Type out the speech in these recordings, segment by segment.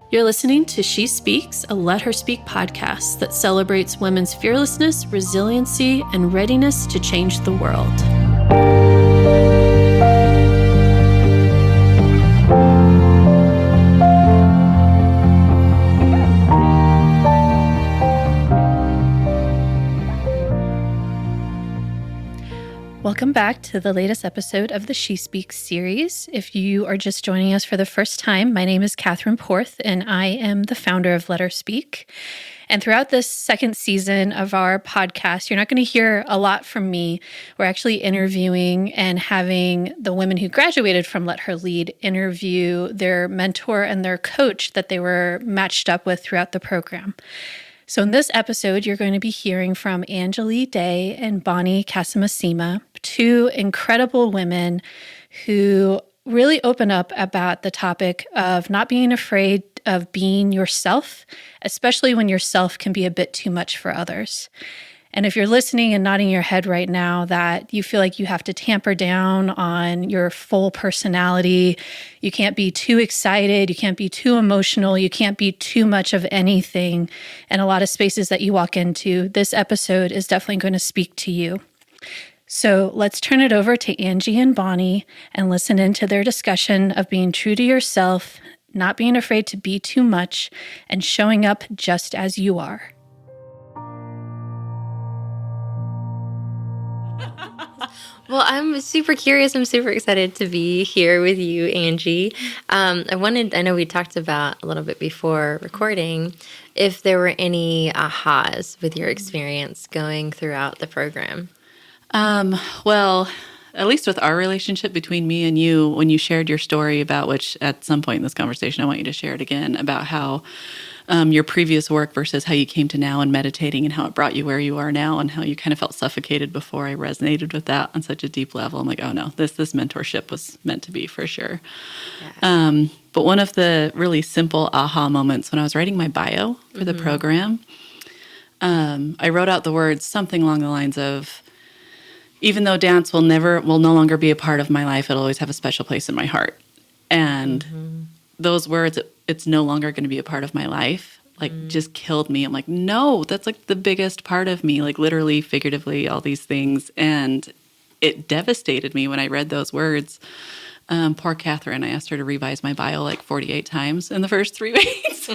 You're listening to She Speaks, a Let Her Speak podcast that celebrates women's fearlessness, resiliency, and readiness to change the world. Welcome back to the latest episode of the She Speaks series. If you are just joining us for the first time, my name is Catherine Porth, and I am the founder of Let Her Speak. And throughout this second season of our podcast, you're not going to hear a lot from me. We're actually interviewing and having the women who graduated from Let Her Lead interview their mentor and their coach that they were matched up with throughout the program. So in this episode, you're going to be hearing from Angelee Day and Bonnie Casamassima, two incredible women who really open up about the topic of not being afraid of being yourself, especially when yourself can be a bit too much for others. And if you're listening and nodding your head right now that you feel like you have to tamper down on your full personality, you can't be too excited, you can't be too emotional, you can't be too much of anything, and a lot of spaces that you walk into, this episode is definitely going to speak to you. So let's turn it over to Angie and Bonnie and listen into their discussion of being true to yourself, not being afraid to be too much, and showing up just as you are. Well, I'm super curious. I'm super excited to be here with you, Angie. I know we talked about a little bit before recording, if there were any ahas with your experience going throughout the program. Well, at least with our relationship between me and you, when you shared your story about, which at some point in this conversation, I want you to share it again, about how your previous work versus how you came to now and meditating and how it brought you where you are now and how you kind of felt suffocated before. I resonated with that on such a deep level. I'm like, oh no, this mentorship was meant to be for sure. Yeah. But one of the really simple aha moments when I was writing my bio for the program, I wrote out the words, something along the lines of, even though dance will no longer be a part of my life, it'll always have a special place in my heart. And those words, it's no longer going to be a part of my life, just killed me. I'm like, no, that's like the biggest part of me, like literally, figuratively, all these things. And it devastated me when I read those words. Poor Catherine, I asked her to revise my bio like 48 times in the first 3 weeks.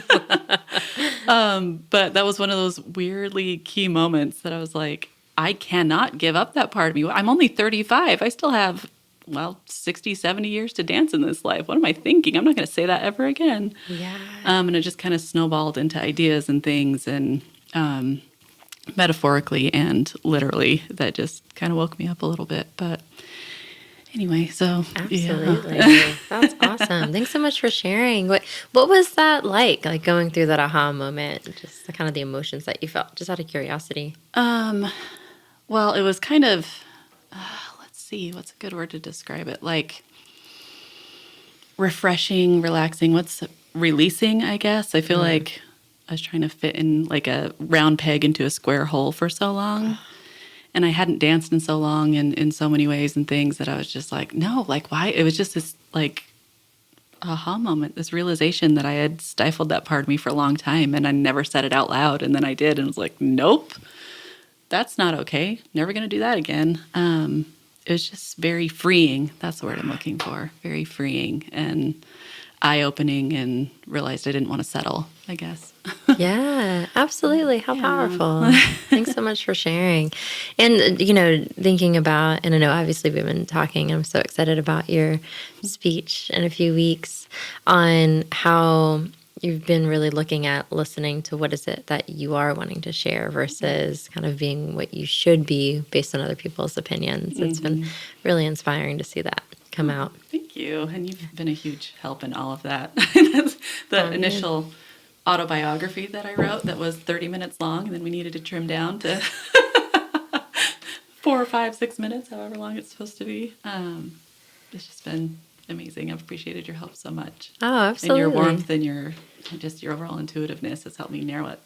But that was one of those weirdly key moments that I was like, I cannot give up that part of me. I'm only 35. I still have 60, 70 years to dance in this life. What am I thinking? I'm not going to say that ever again. Yeah. And it just kind of snowballed into ideas and things and metaphorically and literally that just kind of woke me up a little bit. But anyway, so Absolutely. Yeah. That's awesome. Thanks so much for sharing. What was that like going through that aha moment, just the kind of the emotions that you felt, just out of curiosity? Well, it was kind of, what's a good word to describe it? Like refreshing, relaxing, releasing, I guess. I feel like I was trying to fit in like a round peg into a square hole for so long. And I hadn't danced in so long and in so many ways and things that I was just like, no, like why? It was just this like aha moment, this realization that I had stifled that part of me for a long time and I never said it out loud. And then I did and was like, nope, that's not okay. Never going to do that again. It was just very freeing. That's the word I'm looking for. Very freeing and eye-opening, and realized I didn't want to settle, I guess. Yeah, absolutely. How powerful. Thanks so much for sharing. And, thinking about, and I know obviously we've been talking, I'm so excited about your speech in a few weeks on how you've been really looking at listening to what is it that you are wanting to share versus kind of being what you should be based on other people's opinions. It's been really inspiring to see that come out. Thank you. And you've been a huge help in all of that. The initial autobiography that I wrote that was 30 minutes long, and then we needed to trim down to 4 or 5, 6 minutes, however long it's supposed to be. It's just been amazing. I've appreciated your help so much. Oh, absolutely. And your warmth and your overall intuitiveness has helped me narrow it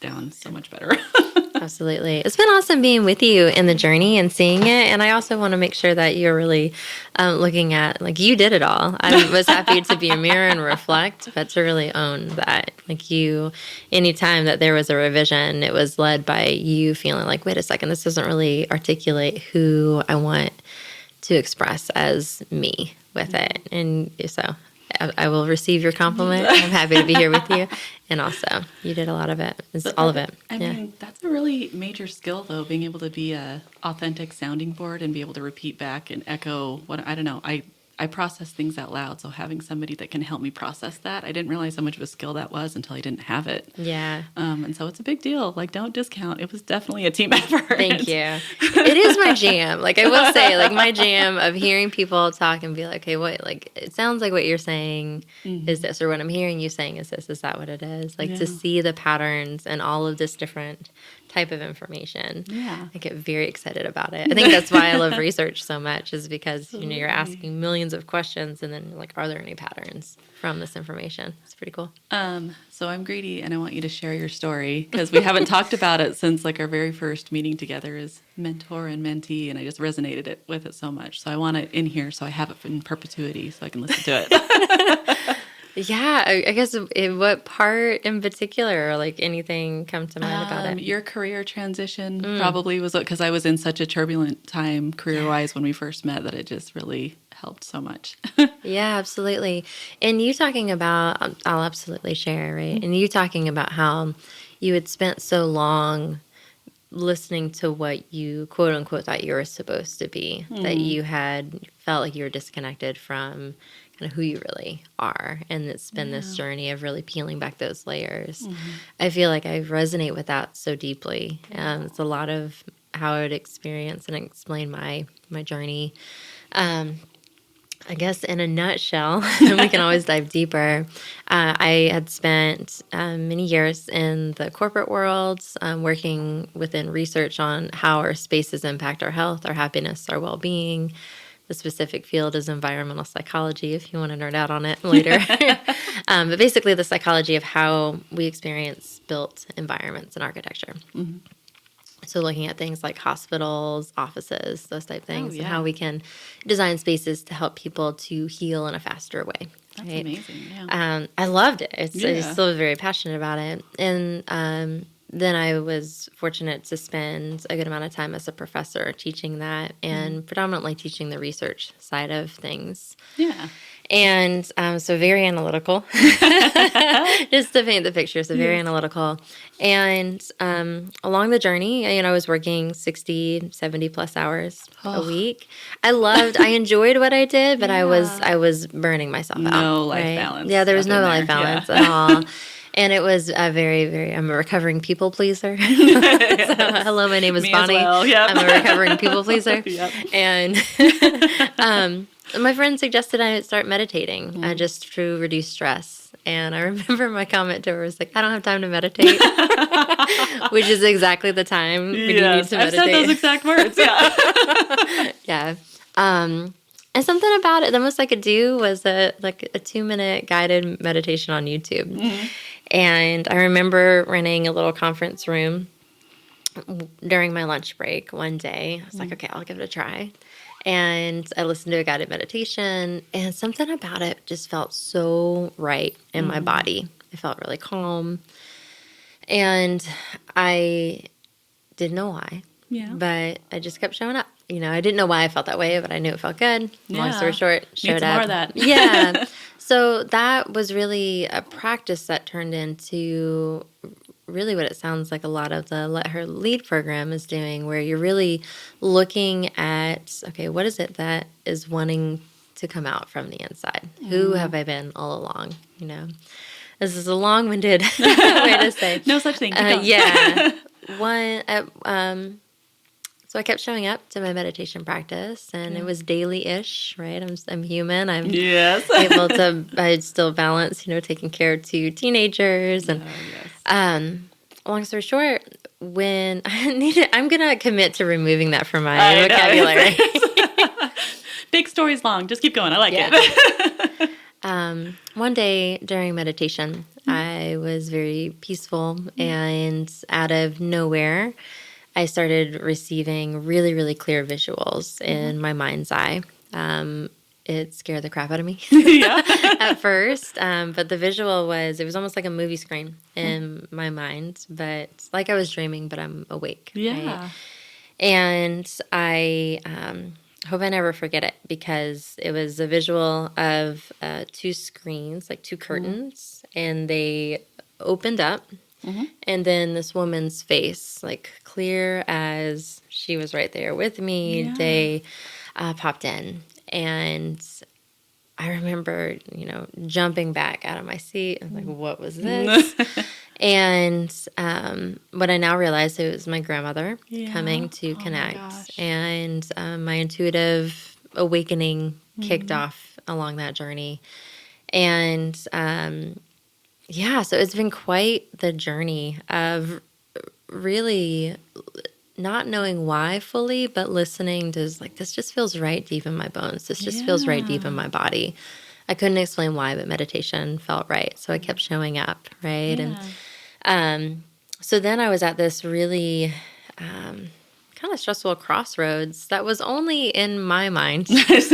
down so much better. Absolutely. It's been awesome being with you in the journey and seeing it. And I also want to make sure that you're really looking at, like, you did it all. I was happy to be a mirror and reflect, but to really own that. Like, you, anytime that there was a revision, it was led by you feeling like, wait a second, this doesn't really articulate who I want to express as me with it. And so I will receive your compliment. I'm happy to be here with you. And also, you did a lot of it. It's all of it. I mean, that's a really major skill, though, being able to be a authentic sounding board and be able to repeat back and echo what, I don't know, I process things out loud, so having somebody that can help me process that, I didn't realize how much of a skill that was until I didn't have it. Yeah. And so it's a big deal. Like, don't discount. It was definitely a team effort. Thank you. It is my jam. Like, I will say, like, my jam of hearing people talk and be like, okay, what, like, it sounds like what you're saying is this, or what I'm hearing you saying is this. Is that what it is? Like, to see the patterns and all of this different type of information. Yeah. I get very excited about it. I think that's why I love research so much, is because, you know, you're asking millions of questions and then, like, are there any patterns from this information? It's pretty cool. So I'm greedy, and I want you to share your story, because we haven't talked about it since, like, our very first meeting together as mentor and mentee, and I just resonated with it so much. So I want it in here so I have it in perpetuity so I can listen to it. Yeah, I guess what part in particular, or like anything come to mind about it? Your career transition probably was, because I was in such a turbulent time career-wise when we first met, that it just really helped so much. Yeah, absolutely. And you talking about, I'll absolutely share, right? And you talking about how you had spent so long listening to what you, quote unquote, thought you were supposed to be, that you had felt like you were disconnected from kind of who you really are. And it's been this journey of really peeling back those layers. I feel like I resonate with that so deeply. It's a lot of how I would experience and explain my journey. I guess in a nutshell, and we can always dive deeper, I had spent many years in the corporate world, working within research on how our spaces impact our health, our happiness, our well-being. The specific field is environmental psychology, if you want to nerd out on it later. But basically the psychology of how we experience built environments and architecture. So looking at things like hospitals, offices, those type things, and how we can design spaces to help people to heal in a faster way. That's right? amazing. Yeah. I loved it. I still very passionate about it. And then I was fortunate to spend a good amount of time as a professor teaching that, and predominantly teaching the research side of things. Yeah. And so very analytical, just to paint the picture, so very analytical. And along the journey, I was working 60, 70 plus hours a week. I enjoyed what I did, but I was burning myself out. No life balance. Yeah, there was no life balance at all. And it was a very, I'm a recovering people pleaser. So, hello, my name is Me Bonnie. as well. Yep. I'm a recovering people pleaser. Yep. And my friend suggested I start meditating just to reduce stress. And I remember my comment to her was like, I don't have time to meditate, which is exactly the time when you need to meditate. I've said those exact words. Yeah. Yeah. And something about it, the most I could do was a 2-minute guided meditation on YouTube. And I remember renting a little conference room during my lunch break one day. I was like, okay, I'll give it a try. And I listened to a guided meditation, and something about it just felt so right in my body. I felt really calm. And I didn't know why. Yeah. But I just kept showing up. I didn't know why I felt that way, but I knew it felt good. Long story short, showed up. More of that. Yeah. So that was really a practice that turned into really what it sounds like a lot of the Let Her Lead program is doing, where you're really looking at, okay, what is it that is wanting to come out from the inside? Who have I been all along? This is a long-winded way to say. No such thing. Yeah. So I kept showing up to my meditation practice, and it was daily-ish, right? I'm human. I'm able to, I still balance, taking care of 2 teenagers. And long story short, when I'm going to commit to removing that from my vocabulary. Big story's long. Just keep going. I like it. One day during meditation, I was very peaceful, and out of nowhere, I started receiving really, really clear visuals in my mind's eye. It scared the crap out of me at first. But the visual was, it was almost like a movie screen in my mind, but like I was dreaming, but I'm awake. Yeah. Right? And I hope I never forget it, because it was a visual of two screens, like two curtains, and they opened up. And then this woman's face, like clear as she was right there with me, they popped in. And I remember, jumping back out of my seat. I was like, what was this? And what I now realize, it was my grandmother coming to connect. And my intuitive awakening kicked off along that journey. And so it's been quite the journey of really not knowing why fully, but listening to, like, this just feels right deep in my bones. This just feels right deep in my body. I couldn't explain why, but meditation felt right. So I kept showing up, right? And so then I was at this really kind of stressful crossroads that was only in my mind. As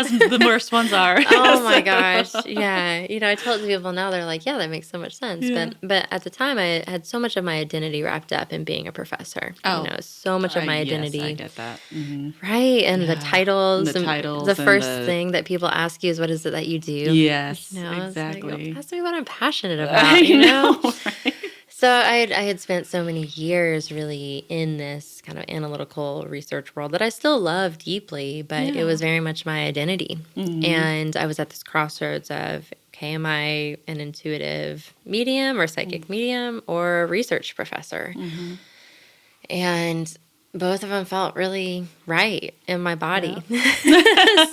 the worst ones are. Oh my gosh. Yeah. I tell it to people now, they're like, yeah, that makes so much sense. But at the time, I had so much of my identity wrapped up in being a professor. So much of my identity. Yes, I get that. Right. And the titles. The first and thing that people ask you is, what is it that you do? Yes, exactly. exactly. Ask me what I'm passionate about, I know, right? So I had spent so many years really in this kind of analytical research world that I still love deeply, but it was very much my identity. And I was at this crossroads of, okay, am I an intuitive medium or psychic medium or a research professor? And both of them felt really right in my body.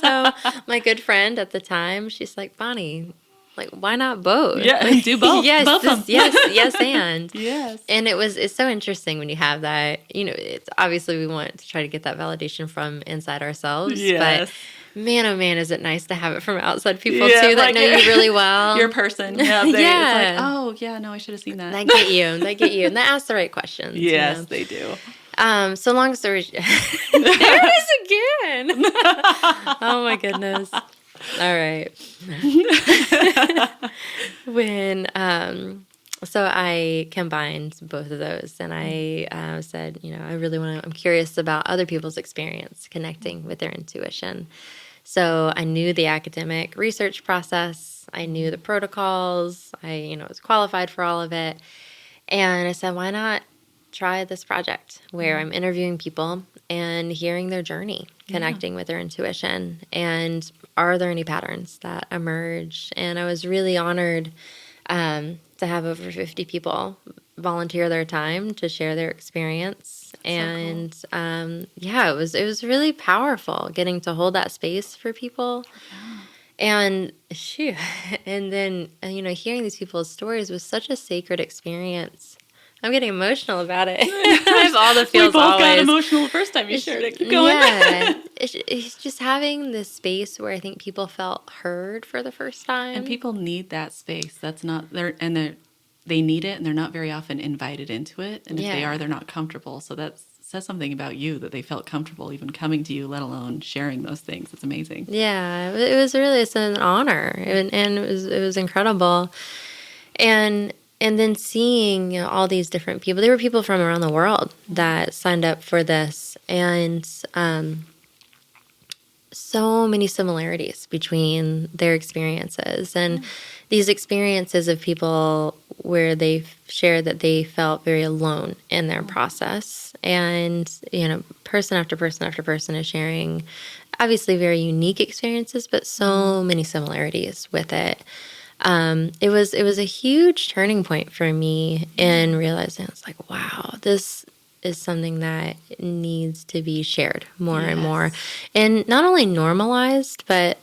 So my good friend at the time, she's like, Bonnie, like, why not both? Yeah, do both. Yes, both of them. yes, and. Yes. And it's so interesting when you have that, it's obviously we want to try to get that validation from inside ourselves. Yes. But man, oh man, is it nice to have it from outside people too that know you really well. Your person. Yeah. It's like, oh, yeah, no, I should have seen that. They get you. And they ask the right questions. Yes, they do. So long story there it is again. Oh my goodness. All right. So I combined both of those, and I said, I'm curious about other people's experience connecting with their intuition. So I knew the academic research process. I knew the protocols. I, was qualified for all of it. And I said, why not try this project where I'm interviewing people and hearing their journey, connecting with their intuition, and are there any patterns that emerge? And I was really honored to have over 50 people volunteer their time to share their experience. And so cool. It was really powerful getting to hold that space for people. And then hearing these people's stories was such a sacred experience. I'm getting emotional about it. There's all the feels. We both always got emotional the first time you shared it. Keep going. Yeah, it's just having this space where I think people felt heard for the first time. And people need that space. That's not there, and they need it, and they're not very often invited into it. And if they are, they're not comfortable. So that says something about you, that they felt comfortable even coming to you, let alone sharing those things. It's amazing. Yeah, it's an honor, and it was incredible, And then seeing all these different people, there were people from around the world that signed up for this, and so many similarities between their experiences. And these experiences of people where they shared that they felt very alone in their process. And, person after person after person is sharing obviously very unique experiences, but so many similarities with it. It was a huge turning point for me in realizing it's like, wow, this is something that needs to be shared more and more, and not only normalized, but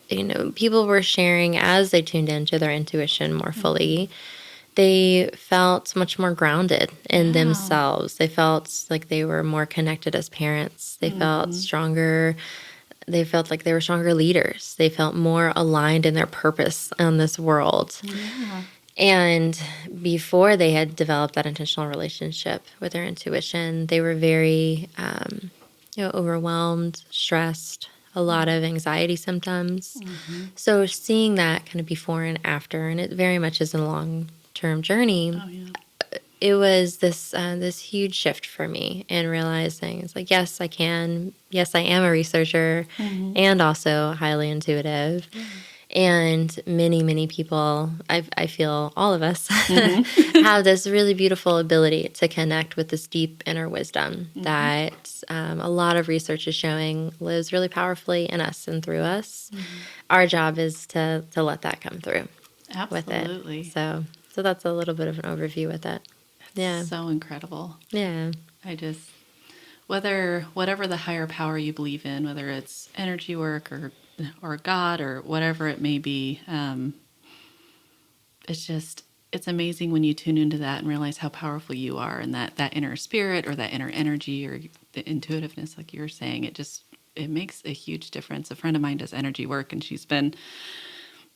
people were sharing as they tuned into their intuition more fully. They felt much more grounded in themselves. They felt like they were more connected as parents. They felt stronger. They felt like they were stronger leaders. They felt more aligned in their purpose on this world. Yeah. And before they had developed that intentional relationship with their intuition, they were very, overwhelmed, stressed, a lot of anxiety symptoms. So seeing that kind of before and after, and it very much is a long-term journey. Oh, yeah. It was this huge shift for me, and realizing it's like, yes, I can. Yes, I am a researcher and also highly intuitive. And many, many people, I feel all of us, have this really beautiful ability to connect with this deep inner wisdom that a lot of research is showing lives really powerfully in us and through us. Our job is to let that come through Absolutely. with it. So that's a little bit of an overview with it. Yeah. So incredible. Yeah. I just, whatever the higher power you believe in, whether it's energy work or God or whatever it may be, it's amazing when you tune into that and realize how powerful you are, and that inner spirit or that inner energy or the intuitiveness, like you were saying, it makes a huge difference. A friend of mine does energy work, and she's been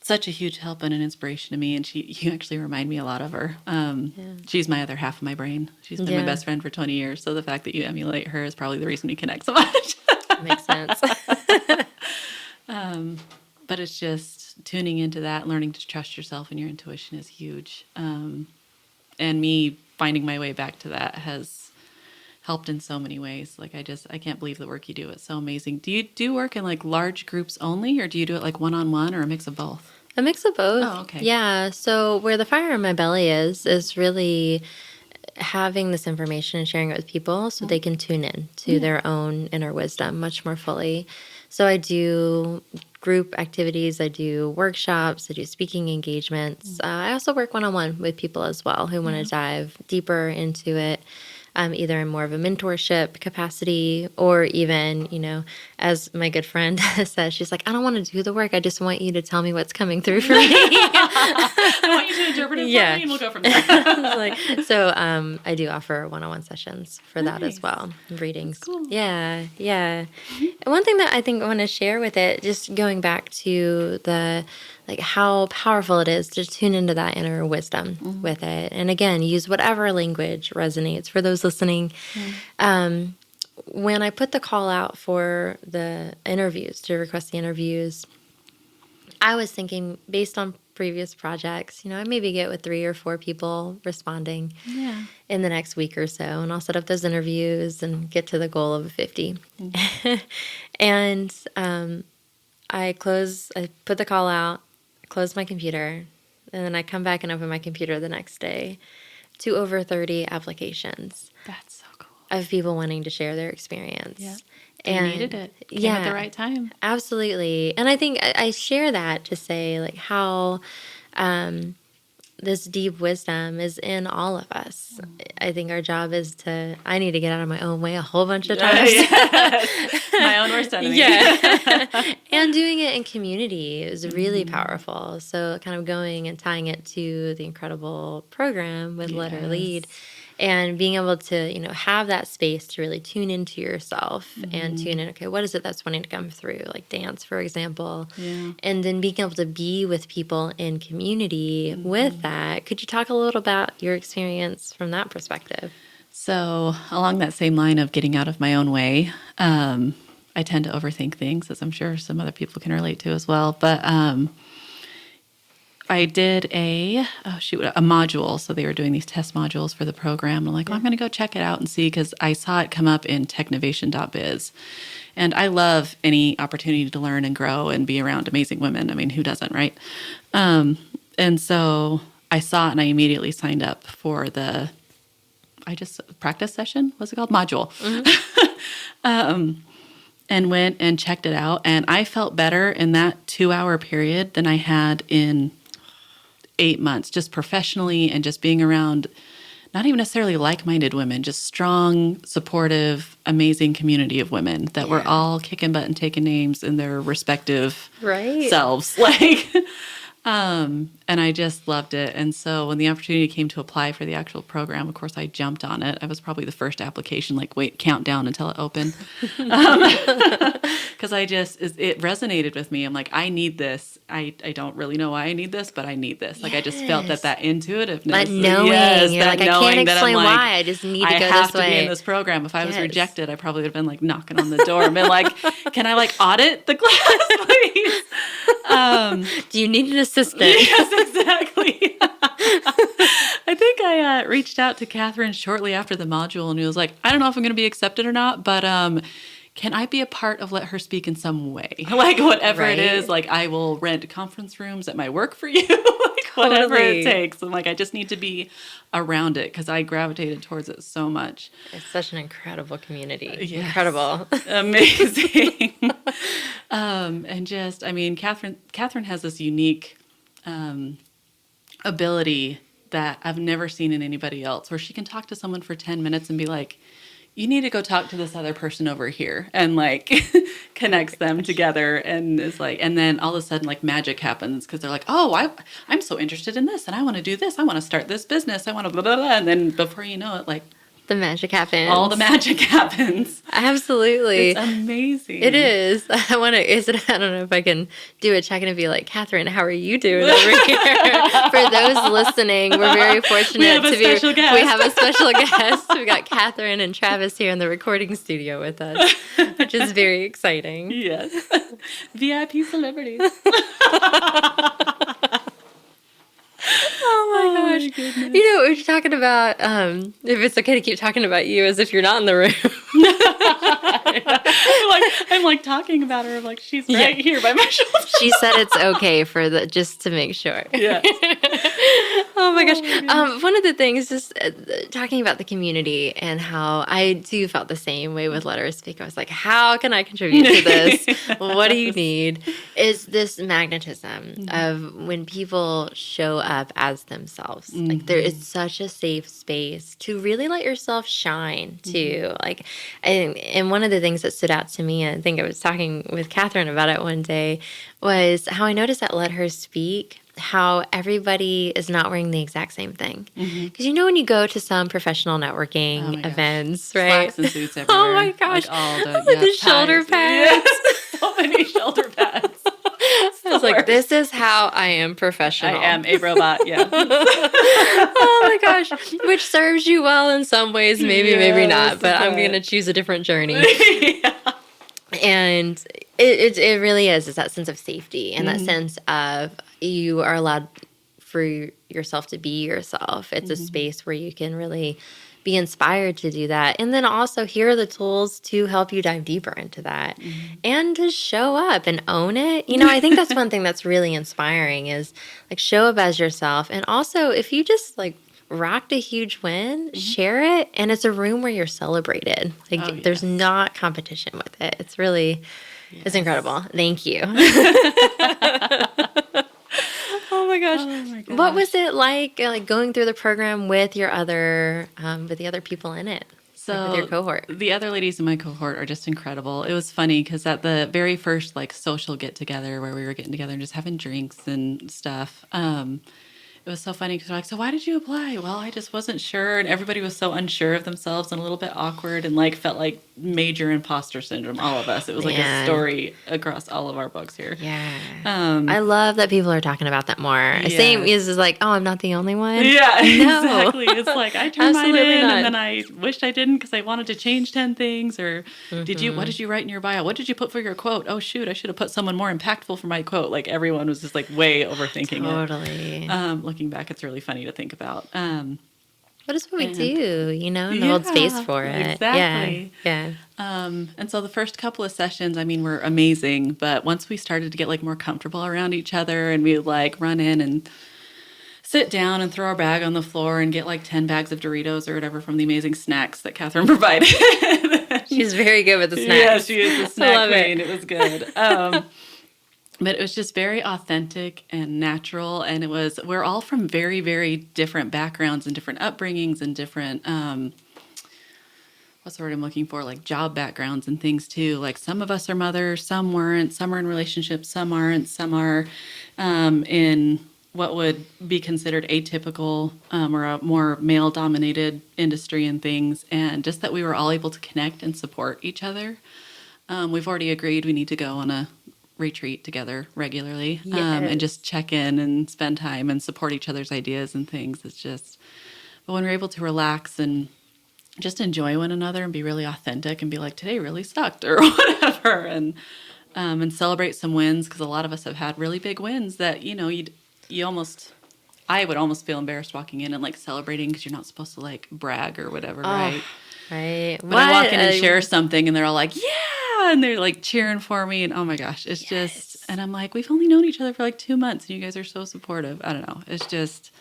such a huge help and an inspiration to me, and you actually remind me a lot of her. She's my other half of my brain. She's been my best friend for 20 years, so the fact that you emulate her is probably the reason we connect so much. Makes sense. But it's just tuning into that, learning to trust yourself and your intuition is huge. And me finding my way back to that has helped in so many ways. Like I can't believe the work you do. It's so amazing. Do you do work in like large groups only, or do you do it like one-on-one, or a mix of both? A mix of both. Oh, okay. Yeah. So where the fire in my belly is really having this information and sharing it with people so they can tune in to their own inner wisdom much more fully. So I do group activities, I do workshops, I do speaking engagements. I also work one-on-one with people as well who want to dive deeper into it. Either in more of a mentorship capacity, or even, as my good friend says, she's like, I don't want to do the work. I just want you to tell me what's coming through for me. I want you to interpret it for me, and we'll go from there. So I do offer one-on-one sessions for that as well, readings. That's cool. Yeah. And one thing that I think I want to share with it, just going back to how powerful it is to tune into that inner wisdom with it. And again, use whatever language resonates. For those listening, when I put the call out for the interviews, to request the interviews, I was thinking based on previous projects, I maybe get with 3 or 4 people responding in the next week or so. And I'll set up those interviews and get to the goal of 50. And I put the call out, close my computer, and then I come back and open my computer the next day to over 30 applications. That's so cool. Of people wanting to share their experience. Yeah. And You needed it. Came at the right time. Absolutely. And I think I share that to say how this deep wisdom is in all of us. I think our job is I need to get out of my own way a whole bunch of times. My own worst enemy. Yeah. And doing it in community is really powerful. So kind of going and tying it to the incredible program with Let Her Lead, and being able to, have that space to really tune into yourself and tune in, okay, what is it that's wanting to come through? Like dance, for example. Yeah. And then being able to be with people in community with that. Could you talk a little about your experience from that perspective? So along that same line of getting out of my own way, I tend to overthink things, as I'm sure some other people can relate to as well. But I did a module. So they were doing these test modules for the program. I'm like, I'm going to go check it out and see, because I saw it come up in technovation.biz. And I love any opportunity to learn and grow and be around amazing women. I mean, who doesn't, right? And so I saw it and I immediately signed up for practice session, what's it called? Module. And went and checked it out. And I felt better in that 2-hour period than I had in 8 months, just professionally and just being around not even necessarily like-minded women, just strong, supportive, amazing community of women that were all kicking butt and taking names in their respective selves. And I just loved it. And so when the opportunity came to apply for the actual program, of course, I jumped on it. I was probably the first application, countdown until it opened. Because because it resonated with me. I'm like, I need this. I don't really know why I need this, but I need this. Like, I just felt that intuitiveness. That knowing. Yes, You're that like, I knowing can't that I'm explain like, why. I just need to go this way. I have to be in this program. If I was rejected, I probably would have been like knocking on the door and been like, can I like audit the class, please? Do you need an assistant? Yes, exactly. I think I reached out to Catherine shortly after the module, and he was like, I don't know if I'm going to be accepted or not, but can I be a part of Let Her Speak in some way? Like, whatever it is, like, I will rent conference rooms at my work for you, like, whatever it takes. I'm like, I just need to be around it because I gravitated towards it so much. It's such an incredible community. Yes. Incredible. Amazing. And just, I mean, Catherine has this unique ability that I've never seen in anybody else, where she can talk to someone for 10 minutes and be like, you need to go talk to this other person over here, and like connects them together, and is like, and then all of a sudden like magic happens because they're like, oh, I'm so interested in this, and I want to do this, I want to start this business, I want to blah, blah, blah. And then before you know it, like, The magic happens. all the magic happens. Absolutely. It's amazing. It is. I don't know if I can do a check-in and be like, Catherine, how are you doing over here? For those listening, we're very fortunate We have a special guest. We have a special guest. We've got Catherine and Travis here in the recording studio with us, which is very exciting. Yes. VIP celebrities. Oh my gosh. Goodness. You know, we're talking about, if it's okay to keep talking about you as if you're not in the room. I'm like talking about her. I'm like, she's right here by my shoulder. She said it's okay just to make sure. Yes. Oh my gosh. One of the things is talking about the community and how I too felt the same way with Let Her Speak. I was like, how can I contribute to this? What do you need? Is this magnetism of when people show up as themselves. Like, there is such a safe space to really let yourself shine too. Like, and one of the things that stood out to me, and I think I was talking with Catherine about it one day, was how I noticed at Let Her Speak, how everybody is not wearing the exact same thing. Because you know when you go to some professional networking events, right? Slacks and suits everywhere. Oh my gosh. Like all the shoulder pads. Yes. So many shoulder pads. I was like, this is how I am professional. I am a robot, yeah. Oh my gosh. Which serves you well in some ways, maybe not. But I'm going to choose a different journey. Yeah. And it really is. It's that sense of safety and that sense of you are allowed for yourself to be yourself. It's a space where you can really be inspired to do that. And then also here are the tools to help you dive deeper into that and to show up and own it. You know, I think that's one thing that's really inspiring is like show up as yourself. And also if you just like rocked a huge win, share it. And it's a room where you're celebrated. Like there's not competition with it. It's really, it's incredible. Thank you. Oh my gosh. What was it like going through the program with your other, with the other people in it? So like with your cohort? The other ladies in my cohort are just incredible. It was funny because at the very first like social get together where we were getting together and just having drinks and stuff, it was so funny because they're like, so why did you apply? Well, I just wasn't sure. And everybody was so unsure of themselves and a little bit awkward and like felt like major imposter syndrome, all of us. It was like a story across all of our books here. Yeah. I love that people are talking about that more. Yes. Same is like, oh, I'm not the only one. Yeah, No. exactly. It's like I turned mine Absolutely in not. and then I wished I didn't because I wanted to change 10 things. Or what did you write in your bio? What did you put for your quote? Oh, shoot, I should have put someone more impactful for my quote. Like everyone was just like way overthinking Totally. it. Looking back, it's really funny to think about. But it's what we do, you know, and hold space for it. Exactly. Yeah. And so the first couple of sessions, I mean, were amazing. But once we started to get like more comfortable around each other and we'd like run in and sit down and throw our bag on the floor and get like 10 bags of Doritos or whatever from the amazing snacks that Catherine provided. She's very good with the snacks. Yeah, she is the snack love queen. it. It was good. But it was just very authentic and natural. And we're all from very, very different backgrounds and different upbringings and different, what's the word I'm looking for? Like job backgrounds and things too. Like some of us are mothers, some weren't, some are in relationships, some aren't, some are in what would be considered atypical or a more male-dominated industry and things. And just that we were all able to connect and support each other we've already agreed we need to go on a retreat together regularly, Yes. and just check in and spend time and support each other's ideas and things. It's just, but when we're able to relax and just enjoy one another and be really authentic and be like, today really sucked or whatever, and celebrate some wins, because a lot of us have had really big wins that, you know, I would almost feel embarrassed walking in and like celebrating, because you're not supposed to like brag or whatever, right? Right. But I walk in and share something and they're all like, yeah, and they're like cheering for me, and oh my gosh, it's just, and I'm like, we've only known each other for like 2 months and you guys are so supportive. I don't know. It's just,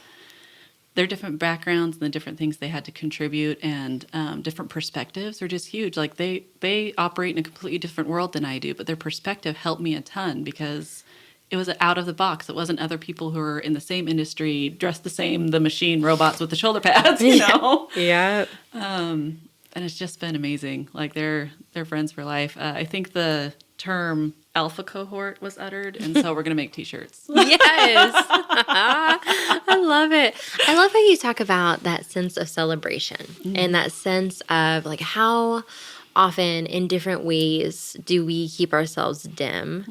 their different backgrounds and the different things they had to contribute, and different perspectives are just huge. Like they operate in a completely different world than I do, but their perspective helped me a ton, because it was out of the box. It wasn't other people who are in the same industry, dressed the same, the machine robots with the shoulder pads, you know? Yeah. And it's just been amazing. Like they're friends for life. I think the term alpha cohort was uttered, and so we're going to make t-shirts. Yes. I love it. I love how you talk about that sense of celebration and that sense of like how often in different ways do we keep ourselves dim.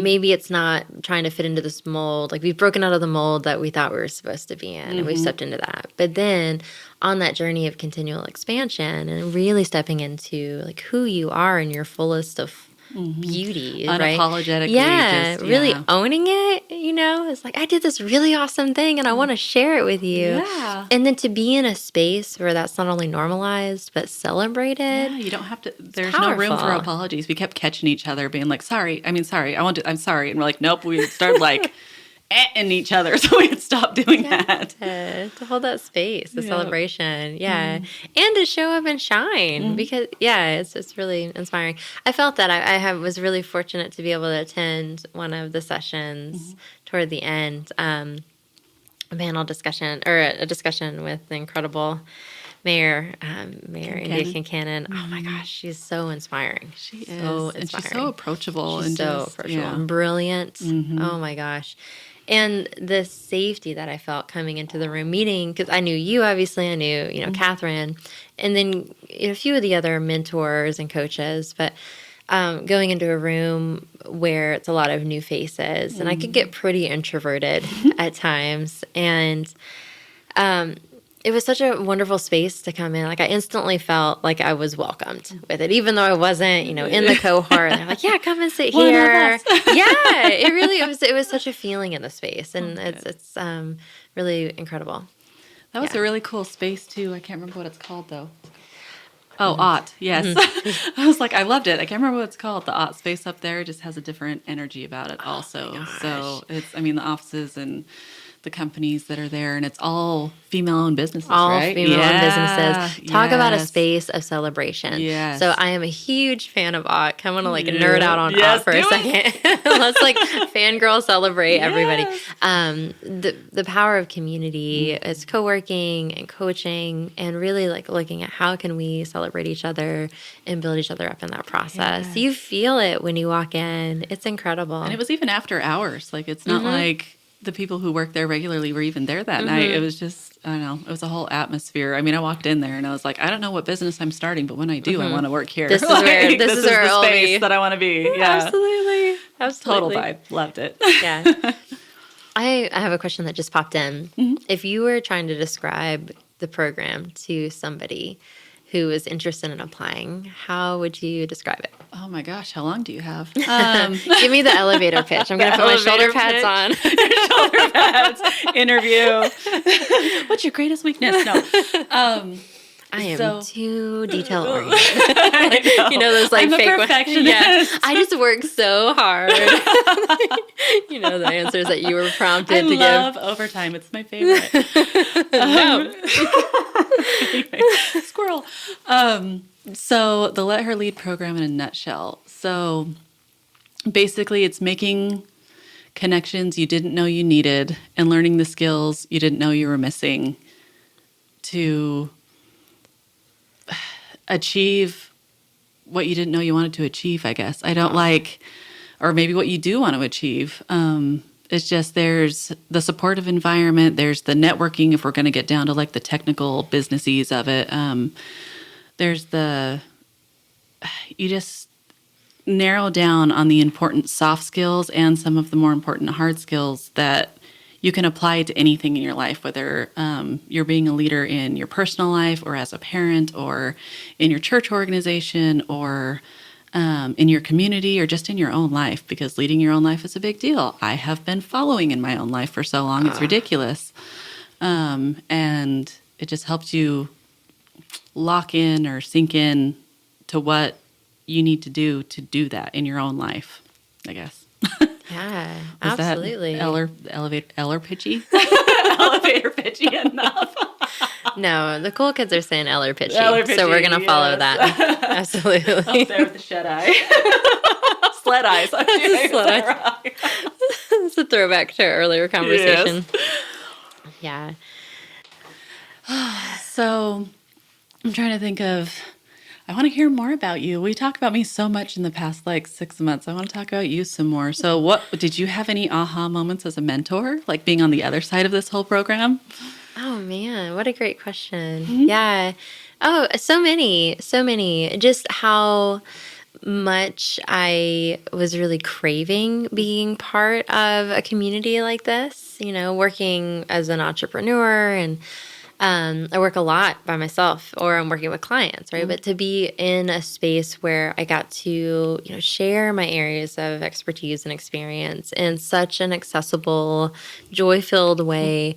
Maybe it's not trying to fit into this mold. Like we've broken out of the mold that we thought we were supposed to be in, and we've stepped into that. But then on that journey of continual expansion and really stepping into like who you are in your fullest of beauty, right? Unapologetically. Yeah, just, really owning it, you know? It's like, I did this really awesome thing and I want to share it with you. Yeah. And then to be in a space where that's not only normalized, but celebrated. Yeah, you don't have to, there's no room for powerful. apologies. We kept catching each other being like, sorry, I'm sorry. And we're like, nope, we started like in each other. So we had stopped doing that. To hold that space, the celebration. Yeah. And to show up and shine because, it's really inspiring. I felt that I was really fortunate to be able to attend one of the sessions toward the end, a panel discussion or a discussion with the incredible Mayor India Kincannon. Oh my gosh, she's so inspiring. She is. So and she's inspiring. so approachable. She's and so just, approachable yeah. and brilliant. Oh my gosh. And the safety that I felt coming into the room meeting, because I knew you, obviously, I knew, Catherine, and then a few of the other mentors and coaches, but going into a room where it's a lot of new faces, and I could get pretty introverted at times, and it was such a wonderful space to come in. Like I instantly felt like I was welcomed with it, even though I wasn't, in the cohort. They're like, "Yeah, come and sit here." Yeah, it was such a feeling in the space, and it's really incredible. That was a really cool space too. I can't remember what it's called though. Oh, Ott. Yes. I was like, I loved it. I can't remember what it's called. The Ott space up there just has a different energy about it also. So it's, the offices and the companies that are there, and it's all female-owned businesses, right? Female-owned businesses. Talk about a space of celebration. Yes. So I am a huge fan of Ott. I want to nerd out on Ott for a second. Let's fangirl celebrate everybody. The power of community is co-working and coaching, and really looking at how can we celebrate each other and build each other up in that process. Yes. You feel it when you walk in. It's incredible. And it was even after hours. Like it's not like the people who work there regularly were even there that night. It was just, I don't know, it was a whole atmosphere. I walked in there and I was like, I don't know what business I'm starting, but when I do, I want to work here. This is where this is where the space that I want to be. Yeah. Absolutely. Total vibe. Loved it. Yeah. I have a question that just popped in. If you were trying to describe the program to somebody who is interested in applying, how would you describe it? Oh my gosh, how long do you have? Give me the elevator pitch. I'm going to put my shoulder pads on. Your shoulder pads. Interview. What's your greatest weakness? No. I am too detail oriented. Those I'm fake a perfectionist. I just work so hard. The answers that you were prompted to give. I love overtime. It's my favorite. Anyway, squirrel. So the Let Her Lead program in a nutshell. So basically it's making connections you didn't know you needed and learning the skills you didn't know you were missing to achieve what you didn't know you wanted to achieve, I guess. Or maybe what you do want to achieve. It's just there's the supportive environment, there's the networking if we're going to get down to the technical businessies of it. There's narrow down on the important soft skills and some of the more important hard skills that you can apply to anything in your life, whether you're being a leader in your personal life or as a parent or in your church organization or in your community or just in your own life, because leading your own life is a big deal. I have been following in my own life for so long, it's ridiculous. And it just helps you lock in or sink in to what you need to do that in your own life, I guess. Yeah, Was absolutely. That elevator pitchy? Elevator pitchy enough. No, the cool kids are saying Eller pitchy, Eller so we're pitchy, gonna follow yes. that. Absolutely. Up there with the shed eye. Sled eyes. Sled eyes. It's a throwback to our earlier conversation. Yes. Yeah. So I'm trying to think of, I want to hear more about you. We talked about me so much in the past 6 months. I want to talk about you some more. So what, did you have any aha moments as a mentor, like being on the other side of this whole program? Oh man, what a great question. Mm-hmm. Yeah. Oh, so many. Just how much I was really craving being part of a community like this, working as an entrepreneur, and I work a lot by myself, or I'm working with clients, right? Mm-hmm. But to be in a space where I got to, share my areas of expertise and experience in such an accessible, joy-filled way,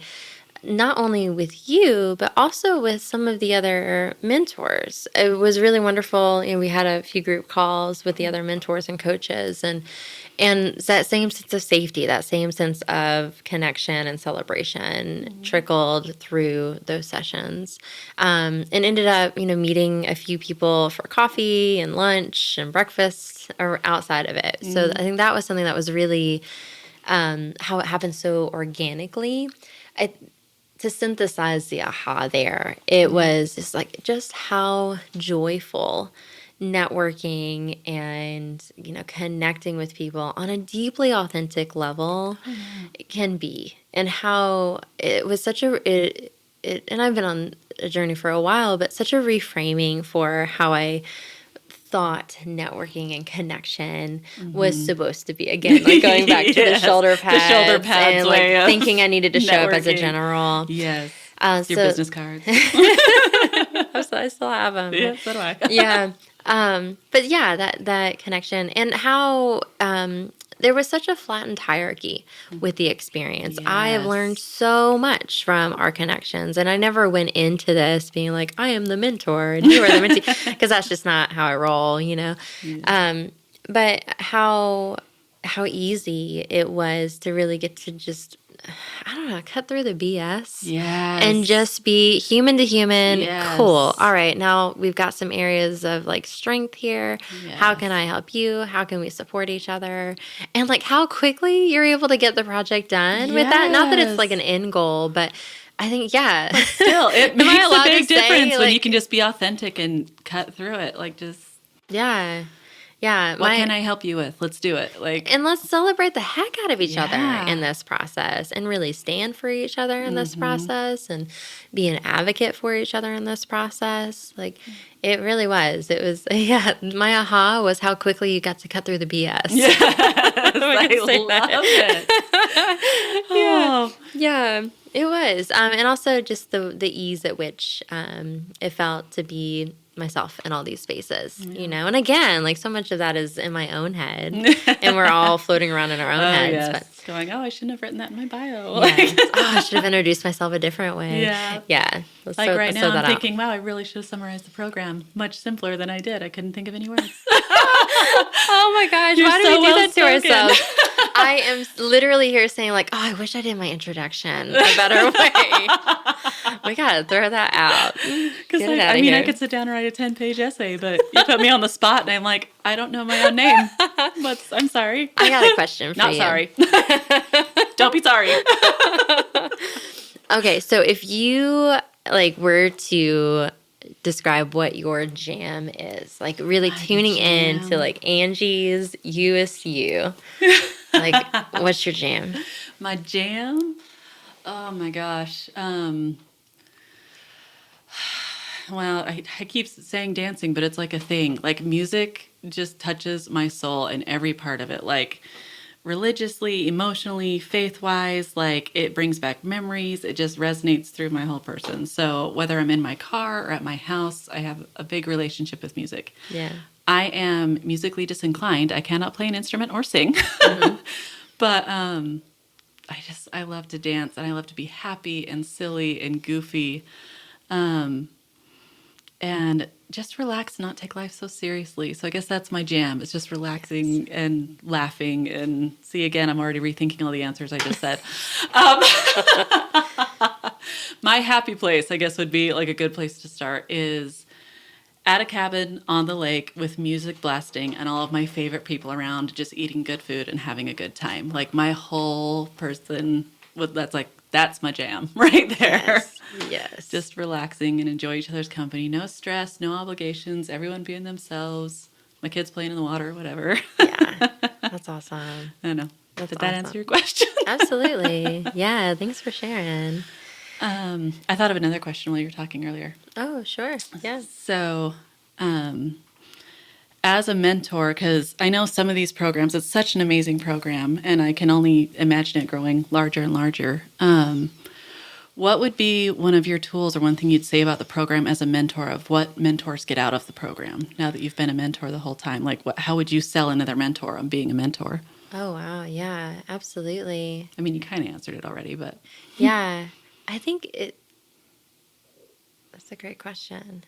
not only with you, but also with some of the other mentors. It was really wonderful. We had a few group calls with the other mentors and coaches, and that same sense of safety, that same sense of connection and celebration trickled through those sessions, and ended up, meeting a few people for coffee and lunch and breakfast or outside of it. So I think that was something that was really how it happened so organically. To synthesize the aha there, it was just how joyful networking and connecting with people on a deeply authentic level can be, and how it was such a and I've been on a journey for a while, but such a reframing for how I thought networking and connection was supposed to be. Again, going back to the shoulder pads and thinking I needed to show up as a general. Yes. Your business cards. I still have them. Yeah, so do I. Yeah. But yeah, that connection, and how there was such a flattened hierarchy with the experience. Yes. I have learned so much from our connections, and I never went into this being like, I am the mentor and you are the mentee, because that's just not how I roll, Yeah. But how easy it was to really get to just, cut through the BS. Yes. And just be human to human. Yes. Cool. All right. Now we've got some areas of strength here. Yes. How can I help you? How can we support each other? And how quickly you're able to get the project done with that. Not that it's an end goal, but I think, yeah. But still, it makes a big difference when you can just be authentic and cut through it. Yeah. Yeah. What can I help you with? Let's do it. And let's celebrate the heck out of each other in this process, and really stand for each other in this process, and be an advocate for each other in this process. It really was. It was, my aha was how quickly you got to cut through the BS. Yes, I love it. Yeah, it was. And also just the ease at which it felt to be myself in all these spaces, and again, so much of that is in my own head, and we're all floating around in our own heads. Yes. But going, I shouldn't have written that in my bio. I should have introduced myself a different way. Yeah. Right now, I'm thinking, wow, I really should have summarized the program much simpler than I did. I couldn't think of any words. Oh my gosh, why do we do that to ourselves? I am literally here saying I wish I did my introduction a better way. We gotta throw that out. Because I could sit down and write a 10-page essay, but you put me on the spot, and I'm like, I don't know my own name. I'm sorry. I got a question for you. Not sorry. Don't be sorry. Okay, so if you were to describe what your jam is, really tuning in to Angie's USU, what's your jam? My jam? Oh my gosh. well, I keep saying dancing, but it's like a thing. Like music just touches my soul in every part of it. Like religiously, emotionally, faith-wise, like it brings back memories. It just resonates through my whole person. So whether I'm in my car or at my house, I have a big relationship with music. Yeah. I am musically disinclined. I cannot play an instrument or sing. But I love to dance, and I love to be happy and silly and goofy. And just relax and not take life so seriously. So I guess that's my jam. It's just relaxing and laughing. And see, again, I'm already rethinking all the answers I just said. My happy place, I guess, would be like a good place to start is at a cabin on the lake with music blasting and all of my favorite people around, just eating good food and having a good time. Like my whole person, that's my jam right there. Yes. Just relaxing and enjoy each other's company. No stress, no obligations, everyone being themselves. My kids playing in the water, whatever. Yeah. That's awesome. I don't know. That's Did that awesome. answer your question? Absolutely. Yeah. Thanks for sharing. I thought of another question while you were talking earlier. Oh, sure. Yeah. So, as a mentor, because I know some of these programs, it's such an amazing program, and I can only imagine it growing larger and larger. What would be one of your tools or one thing you'd say about the program as a mentor of what mentors get out of the program now that you've been a mentor the whole time? Like, how would you sell another mentor on being a mentor? Oh, wow. Yeah, absolutely. I mean, you kind of answered it already, but. Yeah, I think that's a great question.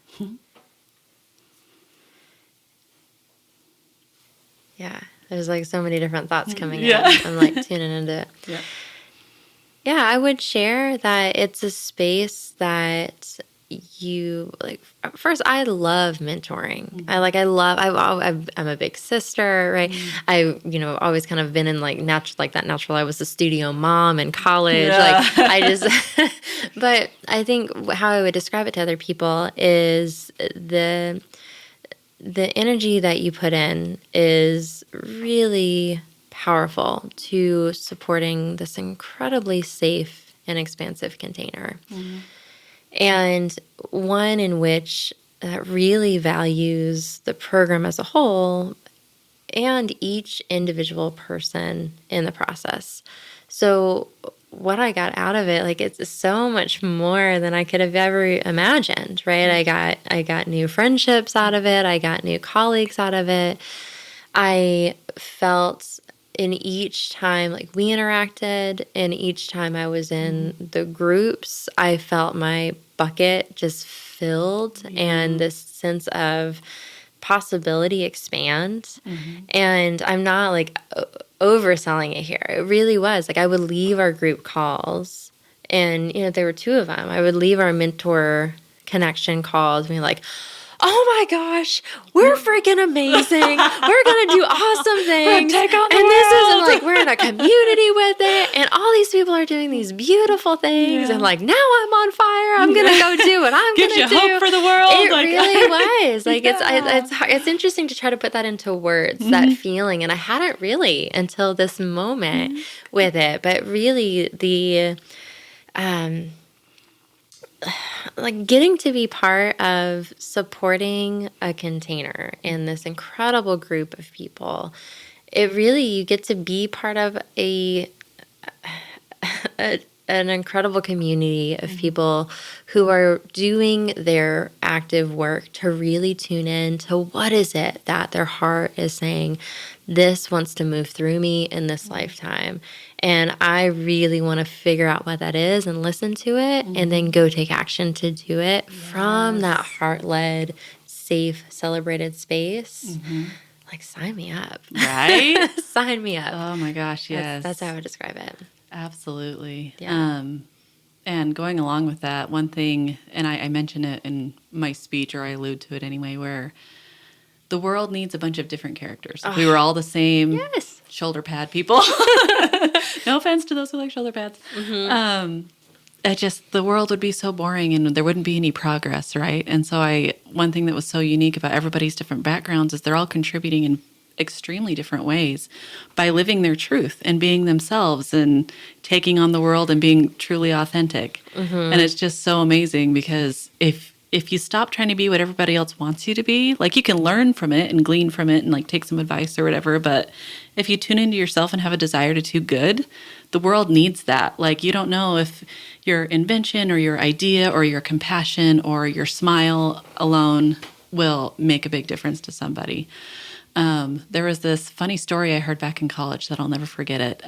Yeah, there's like so many different thoughts coming in. I'm like tuning into it. Yeah. Yeah, I would share that it's a space that you like. First, I love mentoring. I'm a big sister, right? I always kind of been in like natural. I was a studio mom in college. Yeah. Like I just, but I think how I would describe it to other people is the energy that you put in is really powerful to supporting this incredibly safe and expansive container. And one in which really values the program as a whole and each individual person in the process. So what I got out of it, like it's so much more than I could have ever imagined, right? I got new friendships out of it. I got new colleagues out of it. I felt in each time, like we interacted, and each time I was in the groups, I felt my bucket just filled and this sense of possibility expand. And I'm not like overselling it here. It really was like I would leave our group calls, and there were two of them. I would leave our mentor connection calls and be like, oh my gosh, we're freaking amazing. We're going to do awesome things. Take on the and this world. is like, we're in a community with it. And all these people are doing these beautiful things. And like, now I'm on fire. I'm going to go do what I'm going to do. Gives you hope for the world. It really was. Like, it's interesting to try to put that into words, that feeling. And I hadn't really until this moment with it. But really the, like getting to be part of supporting a container in this incredible group of people, you get to be part of an incredible community of people who are doing their active work to really tune in to what is it that their heart is saying, this wants to move through me in this lifetime. And I really want to figure out what that is and listen to it and then go take action to do it from that heart-led, safe, celebrated space. Like, sign me up. Right? Sign me up. Oh my gosh, yes. That's how I would describe it. Absolutely. Yeah. And going along with that, one thing, and I mention it in my speech, or I allude to it anyway, where the world needs a bunch of different characters. If we were all the same shoulder pad people. No offense to those who like shoulder pads. The world would be so boring and there wouldn't be any progress, right? And so one thing that was so unique about everybody's different backgrounds is they're all contributing in extremely different ways by living their truth and being themselves and taking on the world and being truly authentic. And it's just so amazing because if if you stop trying to be what everybody else wants you to be, like you can learn from it and glean from it and like take some advice or whatever. But if you tune into yourself and have a desire to do good, the world needs that. Like you don't know if your invention or your idea or your compassion or your smile alone will make a big difference to somebody. There was this funny story I heard back in college that I'll never forget it.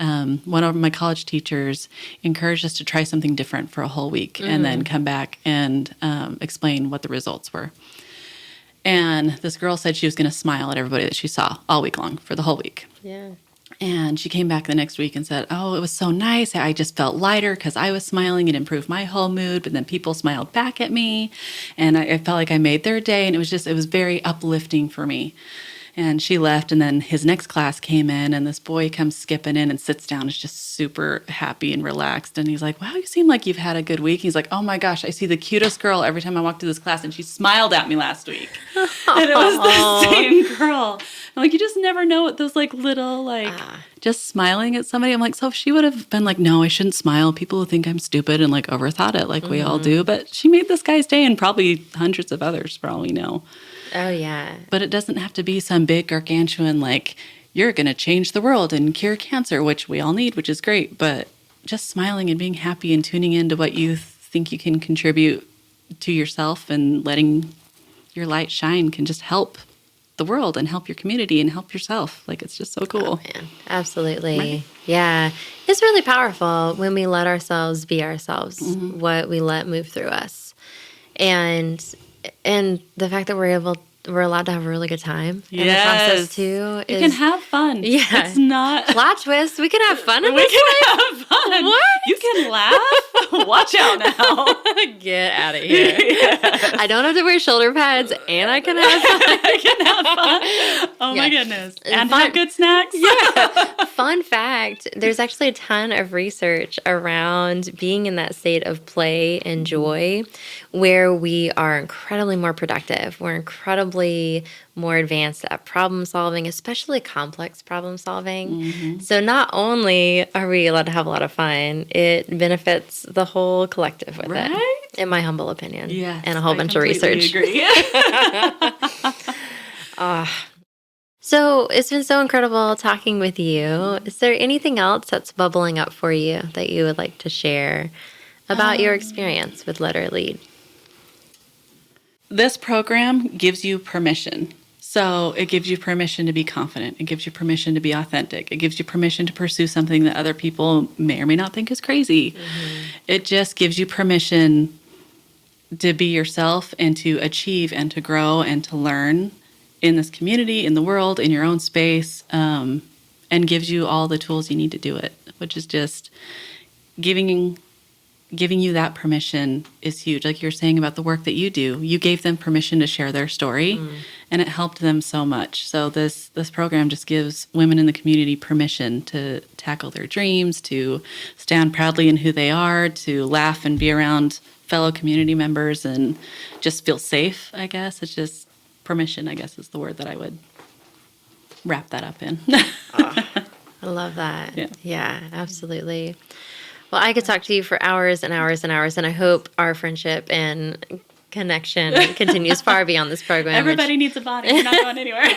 One of my college teachers encouraged us to try something different for a whole week and then come back and explain what the results were. And this girl said she was going to smile at everybody that she saw all week long for the whole week. Yeah. And she came back the next week and said, oh, it was so nice. I just felt lighter because I was smiling. It improved my whole mood. But then people smiled back at me. And I felt like I made their day. And it was very uplifting for me. And she left, and then his next class came in, and this boy comes skipping in and sits down, is just super happy and relaxed. And he's like, wow, you seem like you've had a good week. He's like, oh my gosh, I see the cutest girl every time I walk to this class, and she smiled at me last week. And it was the same girl. I'm like, you just never know what those like little, like, just smiling at somebody. I'm like, so if she would have been like, no, I shouldn't smile, people will think I'm stupid and like overthought it like we all do. But she made this guy's day and probably hundreds of others for all we know. Oh, yeah. But it doesn't have to be some big gargantuan, like, you're going to change the world and cure cancer, which we all need, which is great. But just smiling and being happy and tuning into what you think you can contribute to yourself and letting your light shine can just help the world and help your community and help yourself. Like, it's just so cool. Oh, man. Absolutely. Right? Yeah. It's really powerful when we let ourselves be ourselves, what we let move through us. And the fact that we're allowed to have a really good time in the process too. You can have fun. Yeah. It's not plot twist. We can have fun in we this can life. have fun. What? You can laugh. Watch out now. Get out of here. Yes. I don't have to wear shoulder pads and I can have fun. I can have fun. Oh my goodness. And have good snacks. Yeah. Fun fact, there's actually a ton of research around being in that state of play and joy where we are incredibly more productive. We're incredibly more advanced at problem solving, especially complex problem solving. So not only are we allowed to have a lot of fun, it benefits the whole collective with it, in my humble opinion. Yes, and a whole bunch of research. Agree. So it's been so incredible talking with you. Is there anything else that's bubbling up for you that you would like to share about your experience with Letter Lead? This program gives you permission. So it gives you permission to be confident. It gives you permission to be authentic. It gives you permission to pursue something that other people may or may not think is crazy. It just gives you permission to be yourself and to achieve and to grow and to learn in this community, in the world, in your own space, and gives you all the tools you need to do it, which is just giving you that permission is huge. Like you were saying about the work that you do, you gave them permission to share their story, and it helped them so much. So this program just gives women in the community permission to tackle their dreams, to stand proudly in who they are, to laugh and be around fellow community members and just feel safe, I guess. It's just permission, I guess, is the word that I would wrap that up in. I love that. Yeah, absolutely. Well, I could talk to you for hours and hours and hours, and I hope our friendship and connection continues far beyond this program. Everybody needs a body. You're not going anywhere.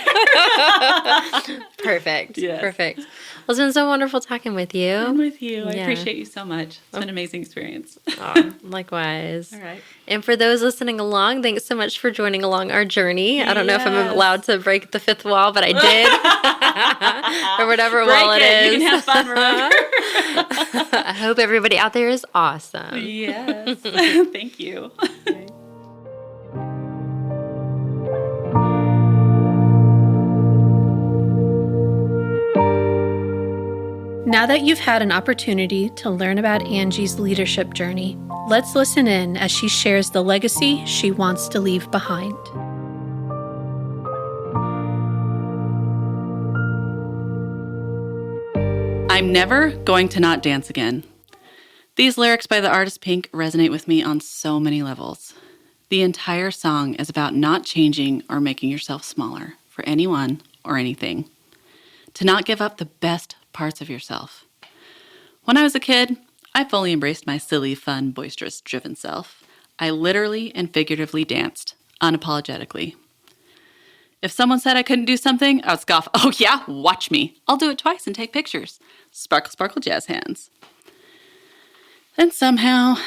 Perfect. Yes. Perfect. Well, it's been so wonderful talking with you. I'm with you. I Yeah. appreciate you so much. It's been an amazing experience. Oh, likewise. All right. And for those listening along, thanks so much for joining along our journey. I don't know if I'm Yes. allowed to break the fifth wall, but I did. Or whatever Break wall it it. is. You can have fun, remember? I hope everybody out there is awesome. Yes. Thank you. Now that you've had an opportunity to learn about Angie's leadership journey, let's listen in as she shares the legacy she wants to leave behind. I'm never going to not dance again. These lyrics by the artist Pink resonate with me on so many levels. The entire song is about not changing or making yourself smaller for anyone or anything. To not give up the best parts of yourself. When I was a kid, I fully embraced my silly, fun, boisterous, driven self. I literally and figuratively danced, unapologetically. If someone said I couldn't do something, I would scoff, "Oh yeah, watch me. I'll do it twice and take pictures. Sparkle, sparkle, jazz hands." Then somehow,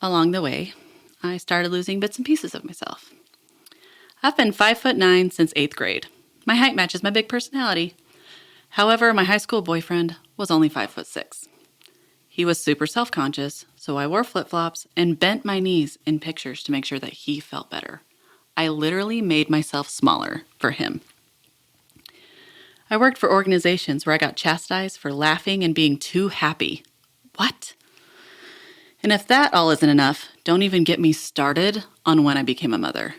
along the way, I started losing bits and pieces of myself. I've been 5'9" since 8th grade. My height matches my big personality. However, my high school boyfriend was only 5'6". He was super self-conscious, so I wore flip-flops and bent my knees in pictures to make sure that he felt better. I literally made myself smaller for him. I worked for organizations where I got chastised for laughing and being too happy. What? And if that all isn't enough, don't even get me started on when I became a mother.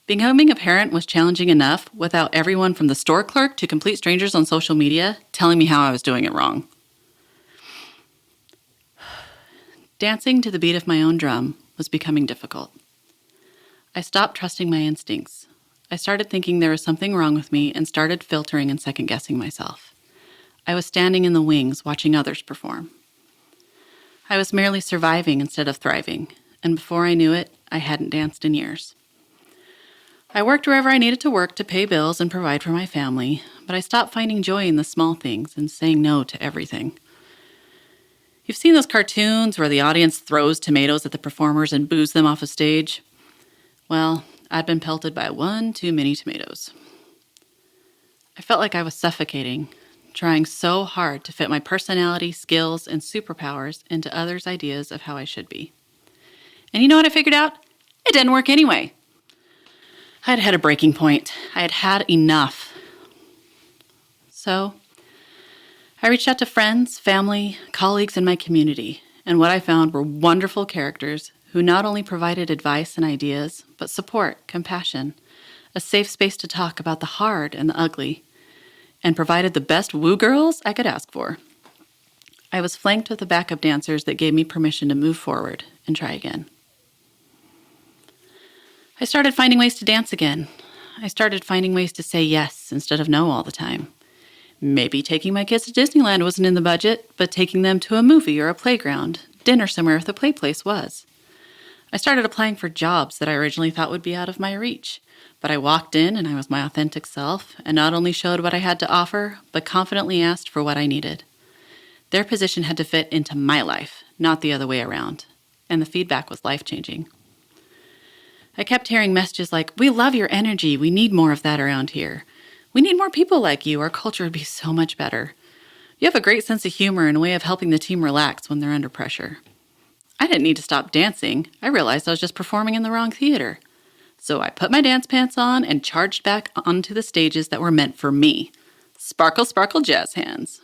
Becoming a parent was challenging enough without everyone from the store clerk to complete strangers on social media telling me how I was doing it wrong. Dancing to the beat of my own drum was becoming difficult. I stopped trusting my instincts. I started thinking there was something wrong with me and started filtering and second-guessing myself. I was standing in the wings watching others perform. I was merely surviving instead of thriving, and before I knew it, I hadn't danced in years. I worked wherever I needed to work to pay bills and provide for my family, but I stopped finding joy in the small things and saying no to everything. You've seen those cartoons where the audience throws tomatoes at the performers and boos them off a stage? Well, I'd been pelted by one too many tomatoes. I felt like I was suffocating, trying so hard to fit my personality, skills, and superpowers into others' ideas of how I should be. And you know what I figured out? It didn't work anyway. I had had a breaking point. I had had enough. So, I reached out to friends, family, colleagues in my community, and what I found were wonderful characters who not only provided advice and ideas, but support, compassion, a safe space to talk about the hard and the ugly, and provided the best woo girls I could ask for. I was flanked with the backup dancers that gave me permission to move forward and try again. I started finding ways to dance again. I started finding ways to say yes instead of no all the time. Maybe taking my kids to Disneyland wasn't in the budget, but taking them to a movie or a playground, dinner somewhere if the play place was. I started applying for jobs that I originally thought would be out of my reach, but I walked in and I was my authentic self and not only showed what I had to offer, but confidently asked for what I needed. Their position had to fit into my life, not the other way around, and the feedback was life-changing. I kept hearing messages like, "We love your energy. We need more of that around here. We need more people like you. Our culture would be so much better. You have a great sense of humor and a way of helping the team relax when they're under pressure." I didn't need to stop dancing. I realized I was just performing in the wrong theater. So I put my dance pants on and charged back onto the stages that were meant for me. Sparkle, sparkle, jazz hands.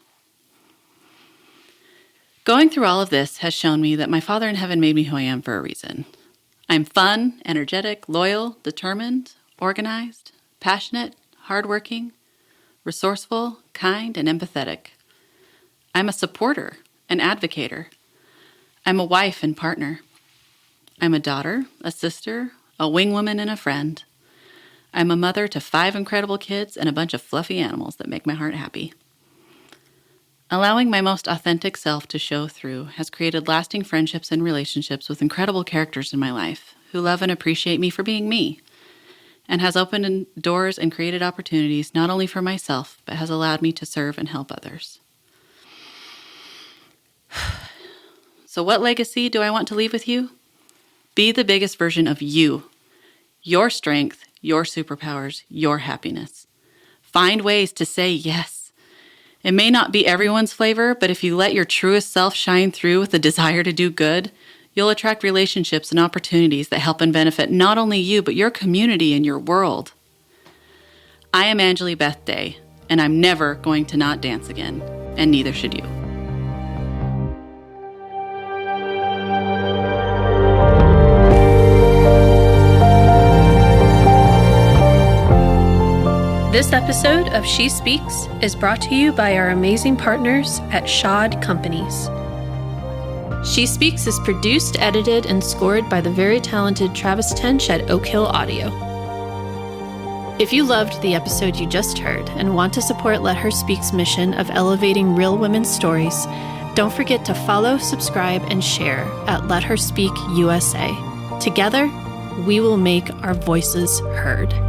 Going through all of this has shown me that my Father in Heaven made me who I am for a reason. I'm fun, energetic, loyal, determined, organized, passionate, hardworking, resourceful, kind, and empathetic. I'm a supporter, an advocator. I'm a wife and partner. I'm a daughter, a sister, a wing woman, and a friend. I'm a mother to 5 incredible kids and a bunch of fluffy animals that make my heart happy. Allowing my most authentic self to show through has created lasting friendships and relationships with incredible characters in my life who love and appreciate me for being me, and has opened doors and created opportunities not only for myself, but has allowed me to serve and help others. So what legacy do I want to leave with you? Be the biggest version of you. Your strength, your superpowers, your happiness. Find ways to say yes. It may not be everyone's flavor, but if you let your truest self shine through with the desire to do good, you'll attract relationships and opportunities that help and benefit not only you, but your community and your world. I am Angelee Beth Day, and I'm never going to not dance again, and neither should you. This episode of She Speaks is brought to you by our amazing partners at Shod Companies. She Speaks is produced, edited, and scored by the very talented Travis Tench at Oak Hill Audio. If you loved the episode you just heard and want to support Let Her Speak's mission of elevating real women's stories, don't forget to follow, subscribe, and share at Let Her Speak USA. Together, we will make our voices heard.